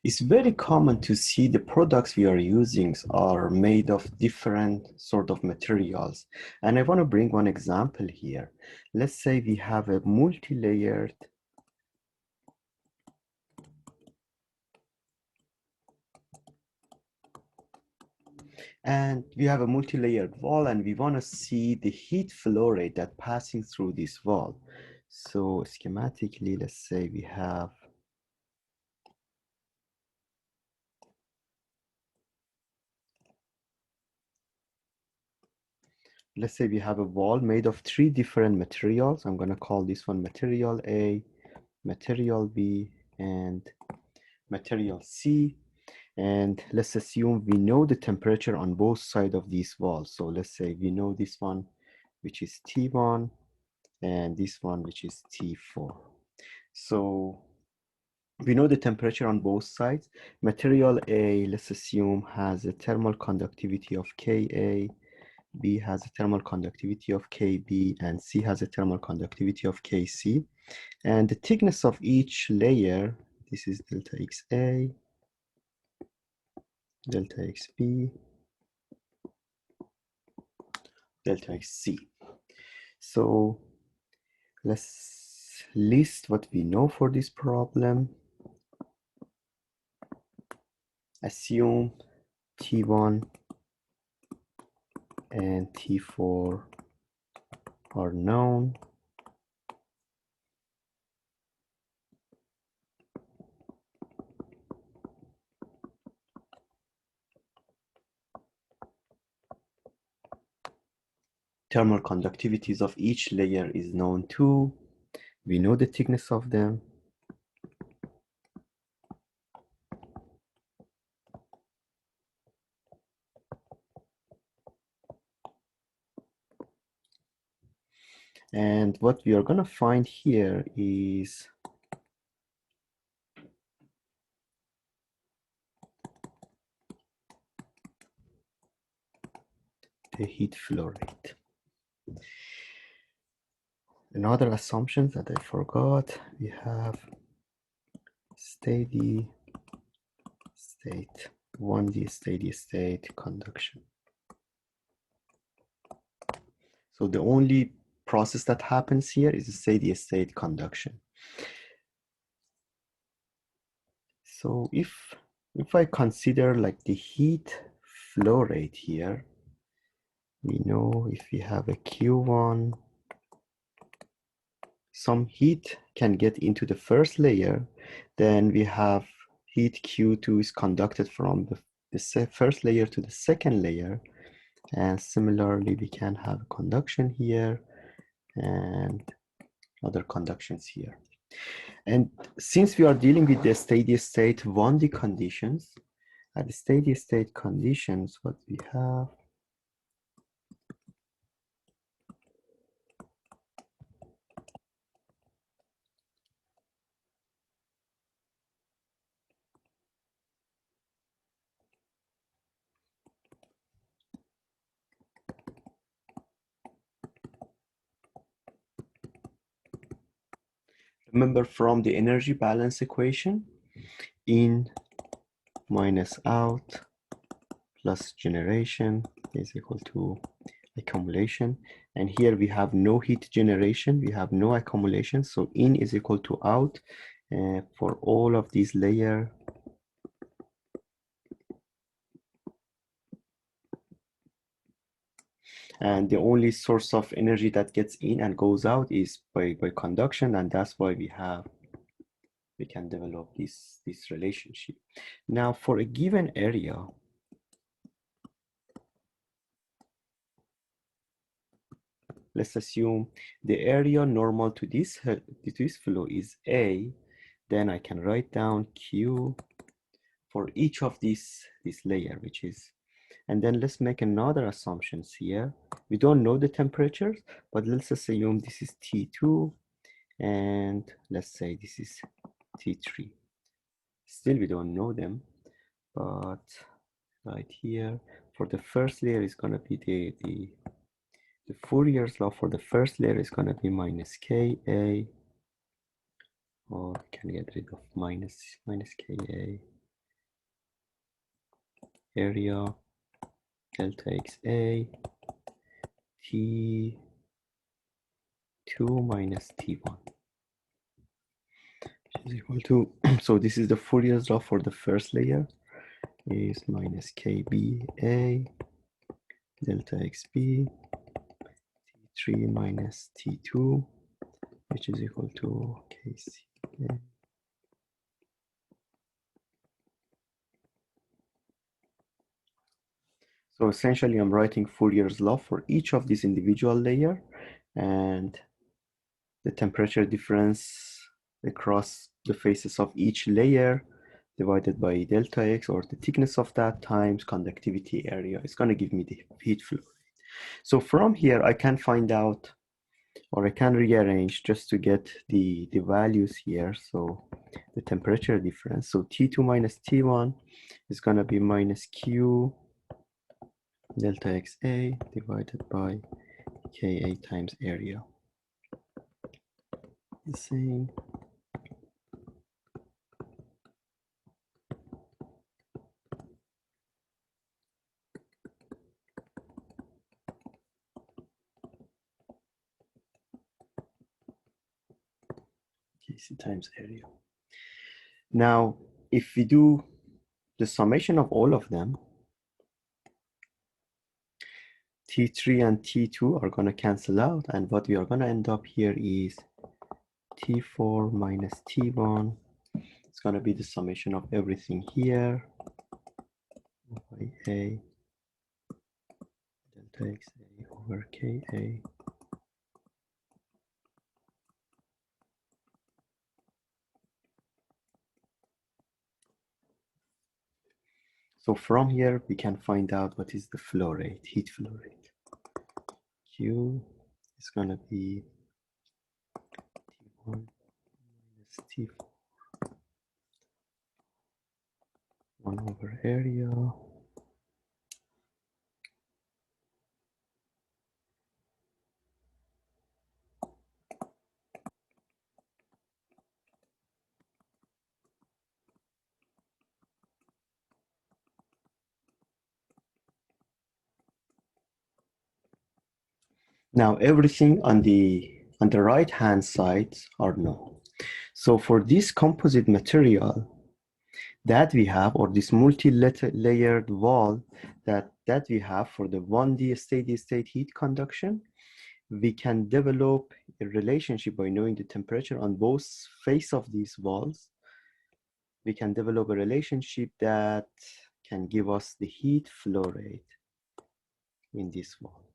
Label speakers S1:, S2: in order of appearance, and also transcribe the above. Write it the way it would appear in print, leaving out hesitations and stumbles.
S1: It's very common to see the products we are using are made of different sort of materials. And I want to bring one example here. Let's say we have a multi-layered wall, and we want to see the heat flow rate that passing through this wall. So schematically, let's say we have a wall made of 3 different materials. I'm going to call this one material A, material B, and material C. And let's assume we know the temperature on both sides of these walls. So let's say we know this one, which is T1, and this one, which is T4. So we know the temperature on both sides. Material A, let's assume, has a thermal conductivity of Ka, B has a thermal conductivity of Kb, and C has a thermal conductivity of Kc. And the thickness of each layer, this is delta Xa, delta Xb, delta Xc. So let's list what we know for this problem. Assume T1 and T4 are known. Thermal conductivities of each layer is known too. We know the thickness of them. And what we are going to find here is the heat flow rate. Another assumption that I forgot, we have steady state, 1D steady state conduction. So the only process that happens here is a steady state conduction. So if I consider like the heat flow rate here, we know if we have a Q1, some heat can get into the first layer, then we have heat Q2 is conducted from the first layer to the second layer. And similarly, we can have conduction here and other conductions here. And since we are dealing with the steady state 1D conditions, at the steady state conditions, what we have, remember from the energy balance equation, in minus out plus generation is equal to accumulation. And here we have no heat generation, we have no accumulation. So in is equal to out for all of these layers. And the only source of energy that gets in and goes out is by conduction, and that's why we can develop this relationship. Now for a given area, let's assume the area normal to this flow is A, then I can write down Q for each of this layer, which is, and then let's make another assumptions here. We don't know the temperatures, but let's assume this is T2, and let's say this is T3. Still, we don't know them, but right here, for the first layer is gonna be the Fourier's law for the first layer is gonna be minus Ka, or we can get rid of minus Ka. area delta XA T2 minus T1 is equal to, so this is the Fourier's law for the first layer, is minus KBA delta XB T3 minus T2, which is equal to KCA. So essentially I'm writing Fourier's law for each of these individual layer and the temperature difference across the faces of each layer divided by delta X, or the thickness of that, times conductivity area. It's going to give me the heat flow rate. So from here, I can find out, or I can rearrange just to get the values here. So the temperature difference. So T2 minus T1 is going to be minus Q delta XA divided by KA times area. The same. KC times area. Now, if we do the summation of all of them, T3 and T2 are going to cancel out, and what we are going to end up here is T4 minus T1. It's going to be the summation of everything here by A delta XA over KA. So from here, we can find out what is the flow rate, heat flow rate. Q is going to be T1 minus T4, 1 over area. Now everything on the right hand side are known. So for this composite material that we have, or this multi-layered wall that we have for the 1D steady state heat conduction, we can develop a relationship by knowing the temperature on both faces of these walls. We can develop a relationship that can give us the heat flow rate in this wall.